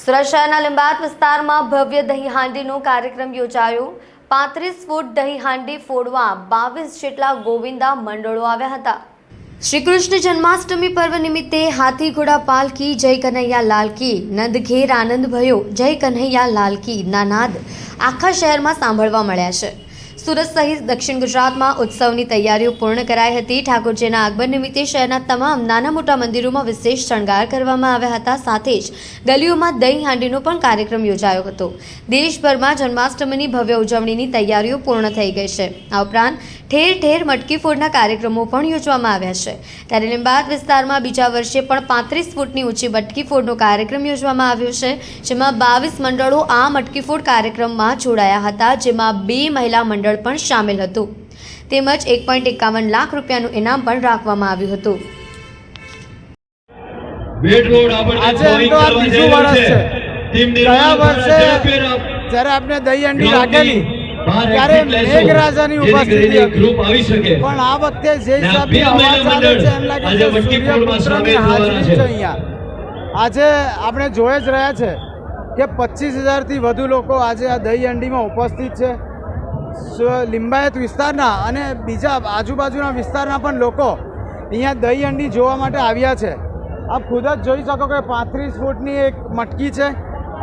સુરત શહેરના લીંબાયત વિસ્તારમાં ભવ્ય દહીં હાંડીનો કાર્યક્રમ યોજાયો। 35 ફૂટ દહીં હાંડી ફોડવા 22 જેટલા ગોવિંદા મંડળો આવ્યા હતા। શ્રી કૃષ્ણ જન્માષ્ટમી પર્વ નિમિત્તે હાથી ઘોડા પાલકી જય કન્હૈયા લાલ કી, નંદ ઘેર આનંદ ભયો જય કન્હૈયા લાલ કી ના નાદ આખા શહેરમાં સાંભળવા મળ્યા છે। સુરત સહિત દક્ષિણ ગુજરાતમાં ઉત્સવની તૈયારીઓ પૂર્ણ કરાઈ હતી। ઠાકોરજીના આગમન નિમિત્તે શહેરના તમામ નાના મોટા મંદિરોમાં વિશેષ શણગાર કરવામાં આવ્યા હતા। સાથે જ ગલીઓમાં દહીં હાંડીનો પણ કાર્યક્રમ યોજાયો હતો। દેશભરમાં જન્માષ્ટમીની ભવ્ય ઉજવણીની તૈયારીઓ પૂર્ણ થઈ ગઈ છે। આ ઉપરાંત ઠેર ઠેર મટકી ફોડના કાર્યક્રમો પણ યોજવામાં આવ્યા છે। ત્યારે લીંબાયત વિસ્તારમાં બીજા વર્ષે પણ 35 ફૂટની ઊંચી મટકી ફોડનો કાર્યક્રમ યોજવામાં આવ્યો છે, જેમાં 22 મંડળો આ મટકી ફોડ કાર્યક્રમમાં જોડાયા હતા, જેમાં 2 મહિલા મંડળ પણ શામેલ હતું। તેમજ 1.51 લાખ રૂપિયાનું ઇનામ પણ રાખવામાં આવ્યું હતું। ગયા વર્ષે જ્યારે આપણે દહીં હાંડી રાખેલી ત્યારે મેઘરાજાની ઉપસ્થિતિ હતી, પણ આ વખતે જે હિસાબે અવાજ ચાલે છે એમ લાગે છે સૂર્યપુત્રની હાજરી છે અહીંયા। આજે આપણે જોઈ જ રહ્યા છે કે 25,000થી વધુ લોકો આજે આ દહીં હાંડીમાં ઉપસ્થિત છે। લીંબાયત વિસ્તારના અને બીજા આજુબાજુના વિસ્તારના પણ લોકો અહીંયા દહીં હાંડી જોવા માટે આવ્યા છે। આપ ખુદ જ જોઈ શકો કે 35 ફૂટની એક મટકી છે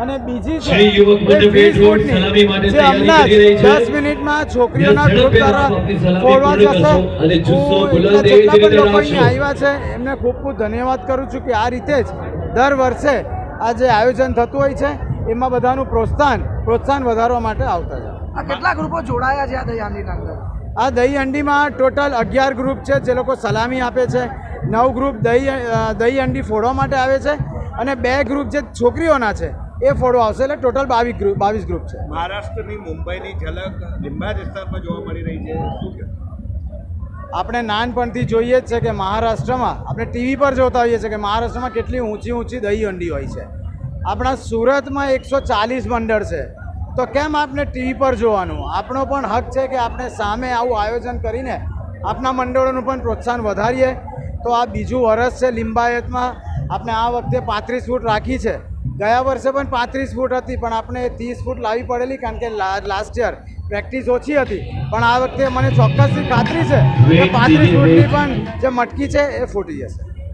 અને બીજી છે 20 ફૂટની, જે હમણાં 10 મિનિટમાં છોકરીઓના ગ્રુપ દ્વારા ફોડવા જશે। જેટલા પણ લોકો અહીંયા આવ્યા છે એમને ખૂબ ખૂબ ધન્યવાદ કરું છું કે આ રીતે જ દર વર્ષે આ જે આયોજન થતું હોય છે એમાં બધાનું પ્રોત્સાહન વધારવા માટે આવતા છે। કેટલા ગ્રુપો જોડાયા છે આ દહીં હાંડીના અંદર? આ દહીં હાંડીમાં ટોટલ 11 ગ્રુપ છે જે લોકો સલામી આપે છે, 9 ગ્રુપ દહીં હાંડી ફોડવા માટે આવે છે અને 2 ગ્રુપ જે છોકરીઓના છે એ ફોડવા આવશે, એટલે ટોટલ 22 ગ્રુપ છે। મહારાષ્ટ્રની મુંબઈની ઝલક લીંબાયત વિસ્તારમાં જોવા મળી રહી છે, શું કે આપણે નાનપણથી જોઈએ જ છે કે મહારાષ્ટ્રમાં આપણે ટીવી પર જોતા હોઈએ છીએ કે મહારાષ્ટ્રમાં કેટલી ઊંચી દહીં હાંડી હોય છે। આપણા સુરતમાં 140 મંડળ છે, તો કેમ આપણે ટીવી પર જોવાનું? આપણો પણ હક છે કે આપણે સામે આવું આયોજન કરીને આપણા મંડળોનું પણ પ્રોત્સાહન વધારીએ। તો આ બીજું વર્ષ છે લીંબાયતમાં, આપણે આ વખતે 35 ફૂટ રાખી છે। ગયા વર્ષે પણ 35 ફૂટ હતી, પણ આપણે 30 ફૂટ લાવી પડેલી કારણ કે લાસ્ટ યર પ્રેક્ટિસ ઓછી હતી, પણ આ વખતે મને ચોક્કસથી ખાતરી છે કે 35 ફૂટની પણ જે મટકી છે એ ફૂટી જશે।